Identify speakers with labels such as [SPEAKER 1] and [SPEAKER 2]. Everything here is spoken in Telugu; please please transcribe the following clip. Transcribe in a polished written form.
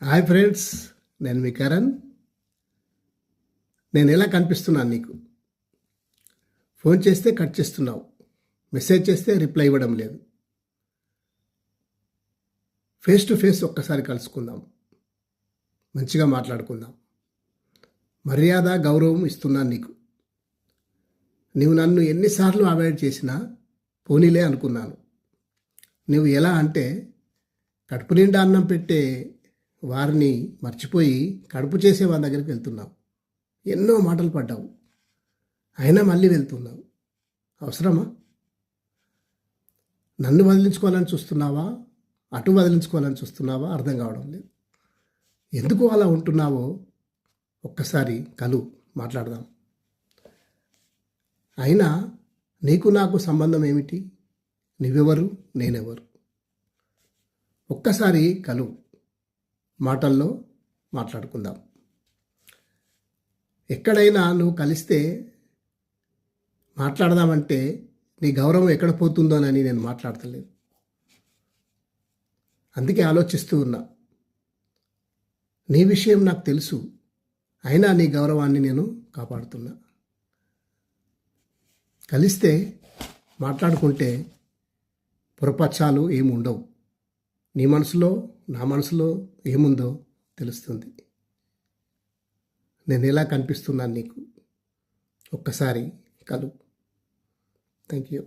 [SPEAKER 1] హాయ్ ఫ్రెండ్స్, నేను మీ కరణ్. నేను ఎలా కనిపిస్తున్నాను నీకు? ఫోన్ చేస్తే కట్ చేస్తున్నావు, మెసేజ్ చేస్తే రిప్లై ఇవ్వడం లేదు. ఫేస్ టు ఫేస్ ఒక్కసారి కలుసుకుందాం, మంచిగా మాట్లాడుకుందాం. మర్యాద గౌరవం ఇస్తున్నాను నీకు. నువ్వు నన్ను ఎన్నిసార్లు అవాయిడ్ చేసినా పోనీలే అనుకున్నాను. నువ్వు ఎలా అంటే కడుపు నిండా అన్నం పెట్టే వారిని మర్చిపోయి కడుపు చేసే వారి దగ్గరికి వెళ్తున్నావు. ఎన్నో మాటలు పడ్డావు, అయినా మళ్ళీ వెళ్తున్నావు. అవసరమా? నన్ను వదిలించుకోవాలని చూస్తున్నావా, అటు వదిలించుకోవాలని చూస్తున్నావా? అర్థం కావడం లేదు. ఎందుకు అలా ఉంటున్నావో ఒక్కసారి మాట్లాడదాం. అయినా నీకు నాకు సంబంధం ఏమిటి? నువ్వెవరు, నేనెవరు? ఒక్కసారి మాటల్లో మాట్లాడుకుందాం. ఎక్కడైనా నువ్వు కలిస్తే మాట్లాడదామంటే నీ గౌరవం ఎక్కడ పోతుందోనని నేను మాట్లాడతలేదు. అందుకే ఆలోచిస్తూ ఉన్నా. నీ విషయం నాకు తెలుసు, అయినా నీ గౌరవాన్ని నేను కాపాడుతున్నా. కలిస్తే మాట్లాడుకుంటే పొరపచ్చాలు ఏమి ఉండవు. నీ మనసులో నా మనసులో ఏముందో తెలుస్తుంది. నేను ఎలా కనిపిస్తున్నాను నీకు? ఒక్కసారి థ్యాంక్ యూ.